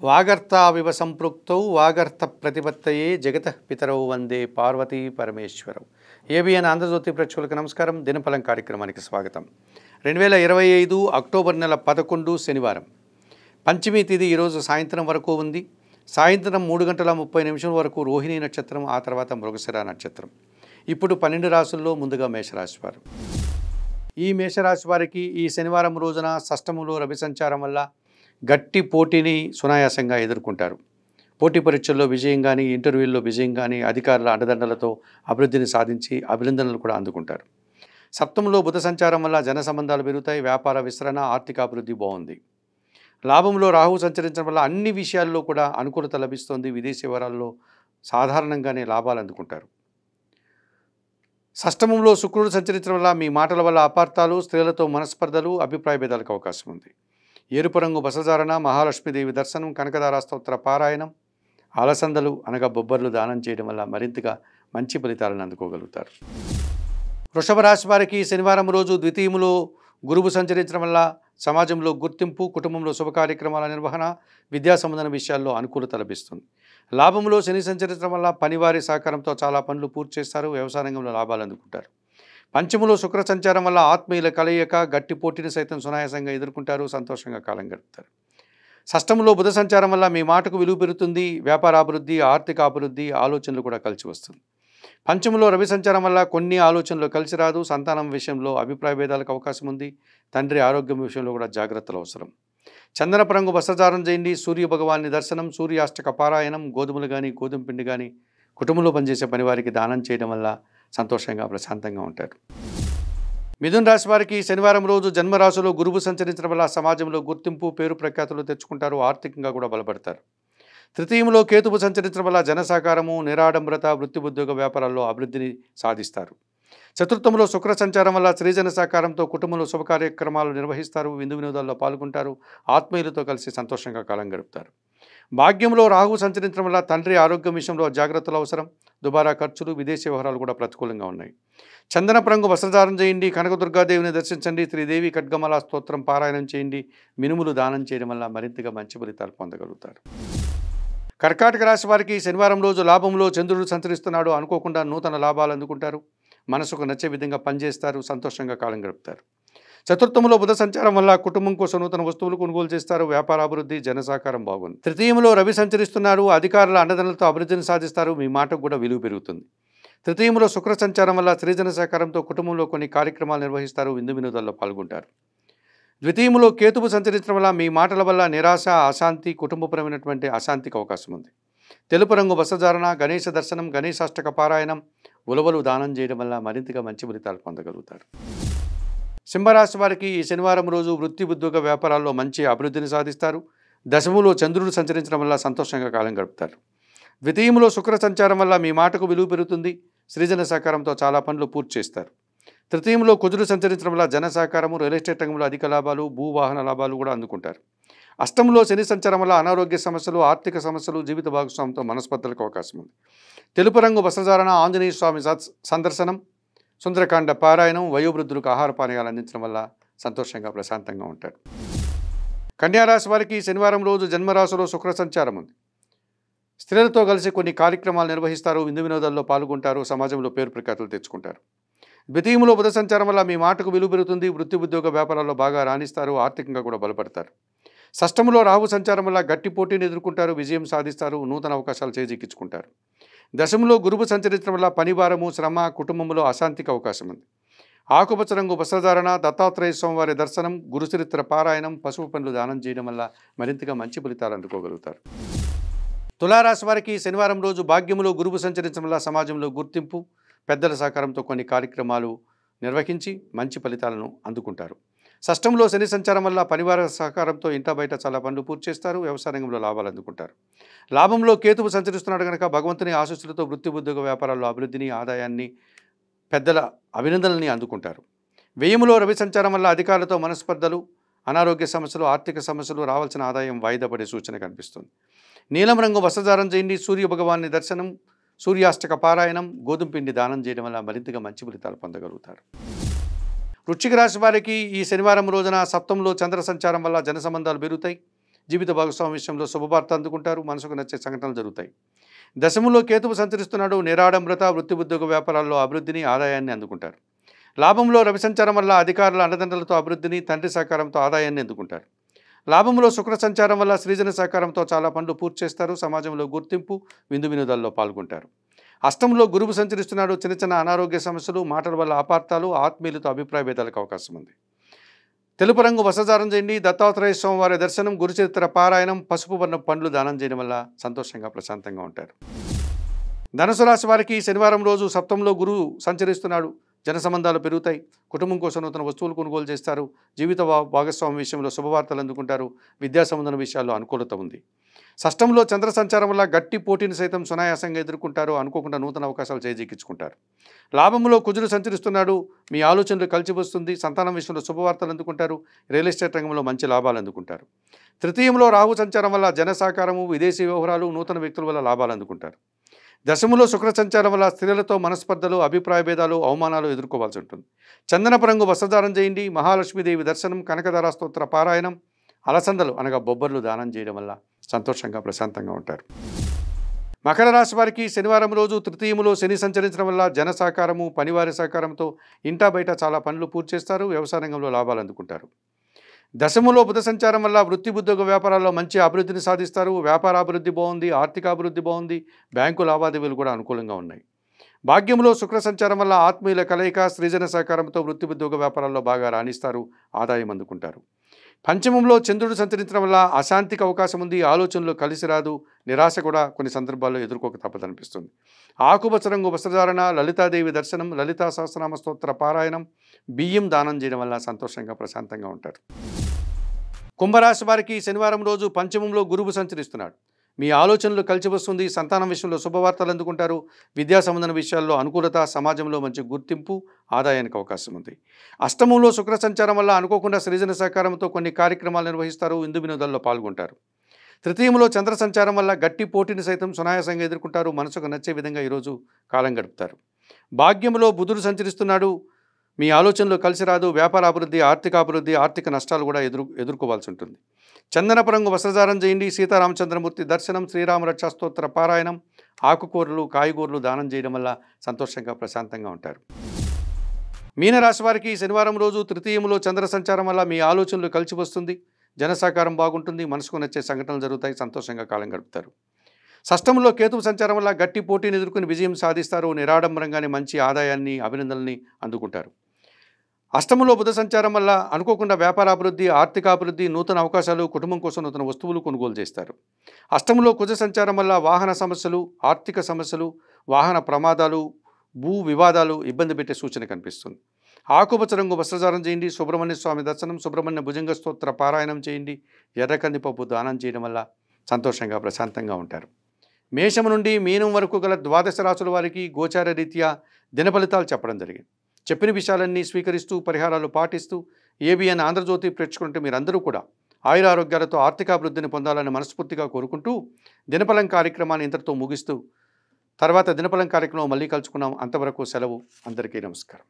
వాగర్తావివ సంపృక్తౌ వాగర్త ప్రతిపత్తయే జగతః పితరౌ వందే Parvati పరమేశ్వరౌ. ABN Andhra Jyothi ప్రేక్షకులకు నమస్కారం. దినఫలం కార్యక్రమానికి స్వాగతం. 2025 అక్టోబర్ నెల 11 శనివారం. పంచమి తిథి ఈరోజు సాయంత్రం వరకు ఉంది. సాయంత్రం 3:30 వరకు రోహిణి నక్షత్రం, ఆ తర్వాత మృగశిర నక్షత్రం. ఇప్పుడు 12 రాశుల్లో ముందుగా మేషరాశి వారు. ఈ మేషరాశి వారికి ఈ శనివారం రోజున షష్టములో రవి సంచారం వల్ల గట్టి పోటీని సునాయాసంగా ఎదుర్కొంటారు. పోటీ పరీక్షల్లో విజయం కానీ, ఇంటర్వ్యూల్లో విజయం కానీ, అధికారుల అండదండలతో అభివృద్ధిని సాధించి అభినందనలు కూడా అందుకుంటారు. సప్తమంలో బుధ సంచారం వల్ల జన సంబంధాలు పెరుగుతాయి. వ్యాపార విస్తరణ, ఆర్థిక అభివృద్ధి బాగుంది. లాభంలో రాహువు సంచరించడం వల్ల అన్ని విషయాల్లో కూడా అనుకూలత లభిస్తుంది. విదేశీ వ్యవహారాల్లో సాధారణంగానే లాభాలు అందుకుంటారు. షష్టమంలో శుక్రుడు సంచరించడం వల్ల మీ మాటల వల్ల అపార్థాలు, స్త్రీలతో మనస్పర్ధలు, అభిప్రాయ భేదాలకు అవకాశం ఉంది. ఎరుపు రంగు బసధారణ, మహాలక్ష్మీదేవి దర్శనం, కనకదార స్తోత్ర పారాయణం, అలసందలు అనగా బొబ్బర్లు దానం చేయడం వల్ల మరింతగా మంచి ఫలితాలను అందుకోగలుగుతారు. వృషభ రాశి వారికి శనివారం రోజు ద్వితీయములో గురువు సంచరించడం వల్ల సమాజంలో గుర్తింపు, కుటుంబంలో శుభ కార్యక్రమాల నిర్వహణ, విద్యా సంబంధన విషయాల్లో అనుకూలత లభిస్తుంది. లాభంలో శని సంచరించడం వల్ల పనివారి సహకారంతో చాలా పనులు పూర్తి చేస్తారు. వ్యవసాయ రంగంలో లాభాలు అందుకుంటారు. పంచములో శుక్ర సంచారం వల్ల ఆత్మీయుల కలయిక, గట్టి పోటీని సైతం సునాయాసంగా ఎదుర్కొంటారు. సంతోషంగా కాలం గడుపుతారు. షష్టములో బుధ సంచారం వల్ల మీ మాటకు విలువ పెరుగుతుంది. వ్యాపార అభివృద్ధి, ఆర్థిక అభివృద్ధి, ఆలోచనలు కూడా కలిసి వస్తుంది. పంచములో రవి సంచారం వల్ల కొన్ని ఆలోచనలు కలిసి రాదు. సంతానం విషయంలో అభిప్రాయ భేదాలకు అవకాశం ఉంది. తండ్రి ఆరోగ్యం విషయంలో కూడా జాగ్రత్తలు అవసరం. చందనపు రంగు వస్త్రధారణ చేయండి. సూర్య భగవాన్ని దర్శనం, సూర్యాష్టక పారాయణం, గోధుమలు కానీ, గోధుమ పిండి కానీ కుటుంబంలో పనిచేసే పని వారికి దానం చేయడం వల్ల సంతోషంగా ప్రశాంతంగా ఉంటారు. మిథున రాశి వారికి శనివారం రోజు జన్మరాశిలో గురువు సంచరించడం వల్ల సమాజంలో గుర్తింపు, పేరు ప్రఖ్యాతులు తెచ్చుకుంటారు. ఆర్థికంగా కూడా బలపడతారు. తృతీయంలో కేతువు సంచరించడం వల్ల జన సహకారము, నిరాడంబరత, వృత్తి ఉద్యోగ వ్యాపారాల్లో అభివృద్ధిని సాధిస్తారు. చతుర్థంలో శుక్ర సంచారం వల్ల స్త్రీజన సహకారంతో కుటుంబంలో శుభ కార్యక్రమాలు నిర్వహిస్తారు. విందు వినోదాల్లో పాల్గొంటారు. ఆత్మీయులతో కలిసి సంతోషంగా కాలం గడుపుతారు. భాగ్యంలో రాహువు సంచరించడం వల్ల తండ్రి ఆరోగ్యం విషయంలో జాగ్రత్తలు అవసరం. దుబారా ఖర్చులు, విదేశీ వ్యవహారాలు కూడా ప్రతికూలంగా ఉన్నాయి. చందనపు రంగు వస్త్రధారణ చేయండి. కనకదుర్గాదేవిని దర్శించండి. శ్రీదేవి ఖడ్గమాల స్తోత్రం పారాయణం చేయండి. మినుములు దానం చేయడం వల్ల మరింతగా మంచి ఫలితాలు పొందగలుగుతారు. కర్కాటక రాశి వారికి శనివారం రోజు లాభంలో చంద్రుడు సంచరిస్తున్నాడు. అనుకోకుండా నూతన లాభాలు అందుకుంటారు. మనసుకు నచ్చే విధంగా పనిచేస్తారు. సంతోషంగా కాలం గడుపుతారు. చతుర్థంలో బుధ సంచారం వల్ల కుటుంబం కోసం నూతన వస్తువులు కొనుగోలు చేస్తారు. వ్యాపార అభివృద్ధి, జన సహకారం బాగుంది. తృతీయంలో రవి సంచరిస్తున్నారు. అధికారుల అండదండలతో అభివృద్ధిని సాధిస్తారు. మీ మాటకు కూడా విలువ పెరుగుతుంది. తృతీయంలో శుక్ర సంచారం వల్ల స్త్రీజన సహకారంతో కుటుంబంలో కొన్ని కార్యక్రమాలు నిర్వహిస్తారు. విందు వినోదాల్లో పాల్గొంటారు. ద్వితీయంలో కేతువు సంచరించడం వల్ల మీ మాటల వల్ల నిరాశ, అశాంతి, కుటుంబపరమైనటువంటి అశాంతికి అవకాశం ఉంది. తెలుపు రంగు వస్త్రధారణ, గణేశ దర్శనం, గణేశాష్టక పారాయణం, ఉలవలు దానం చేయడం వల్ల మరింతగా మంచి ఫలితాలు పొందగలుగుతారు. సింహరాశి వారికి ఈ శనివారం రోజు వృత్తి ఉద్యోగ వ్యాపారాల్లో మంచి అభివృద్ధిని సాధిస్తారు. దశములో చంద్రుడు సంచరించడం వల్ల సంతోషంగా కాలం గడుపుతారు. ద్వితీయంలో శుక్ర సంచారం వల్ల మీ మాటకు విలువ పెరుగుతుంది. సృజన సహకారంతో చాలా పనులు పూర్తి చేస్తారు. తృతీయంలో కుజుడు సంచరించడం వల్ల జన సహకారము, రియల్ ఎస్టేట్ రంగంలో అధిక లాభాలు, భూవాహన లాభాలు కూడా అందుకుంటారు. అష్టంలో శని సంచారం వల్ల అనారోగ్య సమస్యలు, ఆర్థిక సమస్యలు, జీవిత భాగస్వామితో మనస్పర్ధలకు అవకాశం ఉంది. తెలుపు రంగు వస్త్రధారణ, ఆంజనేయ స్వామి సందర్శనం, సుందరకాండ పారాయణం, వయోవృద్ధులకు ఆహార పానీయాలు అందించడం వల్ల సంతోషంగా ప్రశాంతంగా ఉంటారు. కన్యారాశి వారికి శనివారం రోజు జన్మరాశిలో శుక్ర సంచారం ఉంది. స్త్రీలతో కలిసి కొన్ని కార్యక్రమాలు నిర్వహిస్తారు. విందు వినోదాల్లో పాల్గొంటారు. సమాజంలో పేరు ప్రఖ్యాతులు తెచ్చుకుంటారు. ద్వితీయంలో బుధ సంచారం వల్ల మీ మాటకు విలువ పెరుగుతుంది. వృత్తి ఉద్యోగ వ్యాపారాల్లో బాగా రాణిస్తారు. ఆర్థికంగా కూడా బలపడతారు. షష్టములో రాహు సంచారం వల్ల గట్టి పోటీని ఎదుర్కొంటారు. విజయం సాధిస్తారు. నూతన అవకాశాలు చేజిక్కించుకుంటారు. దశములో గురువు సంచరించడం వల్ల పనిభారము, శ్రమ, కుటుంబంలో అశాంతికి అవకాశం ఉంది. ఆకుపచ్చ రంగు వస్త్రధారణ, దత్తాత్రేయ స్వామివారి దర్శనం, గురుచరిత్ర పారాయణం, పశువు పనులు దానం చేయడం వల్ల మరింతగా మంచి ఫలితాలు అందుకోగలుగుతారు. తులారాశి వారికి శనివారం రోజు భాగ్యములో గురువు సంచరించడం వల్ల సమాజంలో గుర్తింపు, పెద్దల సహకారంతో కొన్ని కార్యక్రమాలు నిర్వహించి మంచి ఫలితాలను అందుకుంటారు. షష్టంలో శని సంచారం వల్ల పరివార సహకారంతో ఇంట బయట చాలా పనులు పూర్తి చేస్తారు. వ్యవసాయ రంగంలో లాభాలు అందుకుంటారు. లాభంలో కేతువు సంచరిస్తున్నాడు కనుక భగవంతుని ఆశీస్సులతో వృత్తి ఉద్యోగ వ్యాపారాల్లో అభివృద్ధిని, ఆదాయాన్ని, పెద్దల అభినందనల్ని అందుకుంటారు. వ్యయములో రవి సంచారం వల్ల అధికారులతో మనస్పర్ధలు, అనారోగ్య సమస్యలు, ఆర్థిక సమస్యలు, రావాల్సిన ఆదాయం వాయిదా పడే సూచన కనిపిస్తుంది. నీలం రంగు వస్త్రధారణ చేయండి. సూర్య భగవాన్ని దర్శనం, సూర్యాష్టక పారాయణం, గోధుమ పిండి దానం చేయడం వల్ల మరింతగా మంచి ఫలితాలు పొందగలుగుతారు. వృశ్చిక రాశి వారికి ఈ శనివారం రోజున సప్తంలో చంద్ర సంచారం వల్ల జన సంబంధాలు పెరుగుతాయి. జీవిత భాగస్వామి విషయంలో శుభవార్త అందుకుంటారు, మనసుకు నచ్చే సంఘటనలు జరుగుతాయి. దశమంలో కేతువు సంచరిస్తున్నాడు, నిరాడంబరత, వృత్తి ఉద్యోగ వ్యాపారాల్లో అభివృద్ధిని, ఆదాయాన్ని అందుకుంటారు. లాభంలో రవి సంచారం వల్ల అధికారుల అండదండలతో అభివృద్ధిని, తండ్రి సహకారంతో ఆదాయాన్ని అందుకుంటారు. లాభంలో శుక్ర సంచారం వల్ల సృజన సహకారంతో చాలా పనులు పూర్తి చేస్తారు, సమాజంలో గుర్తింపు, విందు వినోదాల్లో పాల్గొంటారు. అష్టంలో గురువు సంచరిస్తున్నాడు, చిన్న చిన్న అనారోగ్య సమస్యలు, మాటల వల్ల అపార్థాలు, ఆత్మీయులతో అభిప్రాయ భేదాలకు అవకాశం ఉంది. తెలుపు రంగు వస్త్రధారణ చేయండి, దత్తాత్రేయ స్వామి వారి దర్శనం, గురుచరిత్ర పారాయణం, పసుపు వర్ణ పండ్లు దానం చేయడం వల్ల సంతోషంగా ప్రశాంతంగా ఉంటారు. ధనుసు రాశి వారికి శనివారం రోజు సప్తంలో గురువు సంచరిస్తున్నాడు, జన సంబంధాలు పెరుగుతాయి, కుటుంబం కోసం నూతన వస్తువులు కొనుగోలు చేస్తారు, జీవిత భాగస్వామి విషయంలో శుభవార్తలు అందుకుంటారు, విద్యా సంబంధన విషయాల్లో అనుకూలత ఉంది. షష్టంలో చంద్ర సంచారం వల్ల గట్టి పోటీని సైతం సునాయాసంగా ఎదుర్కొంటారు, అనుకోకుండా నూతన అవకాశాలు చేజిక్కించుకుంటారు. లాభంలో కుజుడు సంచరిస్తున్నాడు, మీ ఆలోచనలు కలిసి వస్తుంది, సంతానం విషయంలో శుభవార్తలు అందుకుంటారు, రియల్ ఎస్టేట్ రంగంలో మంచి లాభాలు అందుకుంటారు. తృతీయంలో రాహు సంచారం వల్ల జన సహకారము, విదేశీ వ్యవహారాలు, నూతన వ్యక్తుల వల్ల లాభాలు అందుకుంటారు. దశములో శుక్ర సంచారం వల్ల స్త్రీలతో మనస్పర్ధలు, అభిప్రాయ భేదాలు, అవమానాలు ఎదుర్కోవాల్సి ఉంటుంది. చందనపు రంగు వస్త్రధారణ చేయండి, మహాలక్ష్మీదేవి దర్శనం, కనకదార స్తోత్ర పారాయణం, అలసందలు అనగా బొబ్బర్లు దానం చేయడం వల్ల సంతోషంగా ప్రశాంతంగా ఉంటారు. మకర రాశి వారికి శనివారం రోజు తృతీయములో శని సంచరించడం వల్ల జన సహకారము, పనివారి సహకారంతో ఇంటా బయట చాలా పనులు పూర్తి చేస్తారు, వ్యవసాయ రంగంలో లాభాలు అందుకుంటారు. దశములో బుధ సంచారం వల్ల వృత్తి ఉద్యోగ వ్యాపారాల్లో మంచి అభివృద్ధిని సాధిస్తారు, వ్యాపార అభివృద్ధి బాగుంది, ఆర్థిక అభివృద్ధి బాగుంది, బ్యాంకు లావాదేవీలు కూడా అనుకూలంగా ఉన్నాయి. భాగ్యంలో శుక్ర సంచారం వల్ల ఆత్మీయుల కలయిక, సృజన సహకారంతో వృత్తి ఉద్యోగ వ్యాపారాల్లో బాగా రాణిస్తారు, ఆదాయం అందుకుంటారు. పంచమంలో చంద్రుడు సంచరించడం వల్ల అశాంతికి అవకాశం ఉంది, ఆలోచనలు కలిసి రాదు, నిరాశ కూడా కొన్ని సందర్భాల్లో ఎదుర్కోక తప్పదనిపిస్తుంది. ఆకుపచ్చ రంగు వస్త్రధారణ, లలితాదేవి దర్శనం, లలితా సహస్రనామ స్తోత్ర పారాయణం, బియ్యం దానం చేయడం వల్ల సంతోషంగా ప్రశాంతంగా ఉంటారు. కుంభరాశి వారికి శనివారం రోజు పంచమంలో గురువు సంచరిస్తున్నాడు, మీ ఆలోచనలు కలిసి వస్తుంది, సంతానం విషయంలో శుభవార్తలు అందుకుంటారు, విద్యా సంబంధన విషయాల్లో అనుకూలత, సమాజంలో మంచి గుర్తింపు, ఆదాయానికి అవకాశం ఉంది. అష్టమంలో శుక్ర సంచారం వల్ల అనుకోకుండా సృజన సహకారంతో కొన్ని కార్యక్రమాలు నిర్వహిస్తారు, విందు వినోదాల్లో పాల్గొంటారు. తృతీయంలో చంద్ర సంచారం వల్ల గట్టి పోటీని సైతం సునాయాసంగా ఎదుర్కొంటారు, మనసుకు నచ్చే విధంగా ఈరోజు కాలం గడుపుతారు. భాగ్యంలో బుధుడు సంచరిస్తున్నాడు, మీ ఆలోచనలు కలిసి రాదు, వ్యాపార అభివృద్ధి, ఆర్థిక నష్టాలు కూడా ఎదుర్కోవాల్సి ఉంటుంది. చందనపు రంగు వస్త్రధారణ చేయండి, సీతారామచంద్రమూర్తి దర్శనం, శ్రీరామ రక్షా స్తోత్ర పారాయణం, ఆకుకూరలు, కాయగూరలు దానం చేయడం వల్ల సంతోషంగా ప్రశాంతంగా ఉంటారు. మీనరాశి వారికి శనివారం రోజు తృతీయంలో చంద్ర సంచారం వల్ల మీ ఆలోచనలు కలిసి వస్తుంది, జన సహకారం బాగుంటుంది, మనసుకు నచ్చే సంఘటనలు జరుగుతాయి, సంతోషంగా కాలం గడుపుతారు. షష్టంలో కేతువు సంచారం వల్ల గట్టి పోటీని ఎదుర్కొని విజయం సాధిస్తారు, నిరాడంబరంగానే మంచి ఆదాయాన్ని, అభినందనల్ని అందుకుంటారు. అష్టమంలో బుధ సంచారం వల్ల అనుకోకుండా వ్యాపారాభివృద్ధి, ఆర్థికాభివృద్ధి, నూతన అవకాశాలు, కుటుంబం కోసం నూతన వస్తువులు కొనుగోలు చేస్తారు. అష్టమంలో కుజ సంచారం వల్ల వాహన సమస్యలు, ఆర్థిక సమస్యలు, వాహన ప్రమాదాలు, భూ వివాదాలు ఇబ్బంది పెట్టే సూచన కనిపిస్తుంది. ఆకుపచ్చ రంగు వస్త్రధారణ చేయండి, సుబ్రహ్మణ్య స్వామి దర్శనం, సుబ్రహ్మణ్య భుజంగ స్తోత్ర పారాయణం చేయండి, ఎర్రకందిపప్పు దానం చేయడం వల్ల సంతోషంగా ప్రశాంతంగా ఉంటారు. మేషం నుండి మీనం వరకు గల ద్వాదశ రాశుల వారికి గోచార రీత్యా దిన ఫలితాలు చెప్పడం జరిగింది. చెప్పిన విషయాలన్నీ స్వీకరిస్తూ, పరిహారాలు పాటిస్తూ ఏబిఎన్ ఆంధ్రజ్యోతి ప్రేక్షకులంటే మీరందరూ కూడా ఆయురారోగ్యాలతో ఆర్థికాభివృద్ధిని పొందాలని మనస్ఫూర్తిగా కోరుకుంటూ దినఫలం కార్యక్రమాన్ని ఇంతటితో ముగిస్తూ తర్వాత దినఫలం కార్యక్రమం మళ్ళీ కలుసుకున్నాం. అంతవరకు సెలవు. అందరికీ నమస్కారం.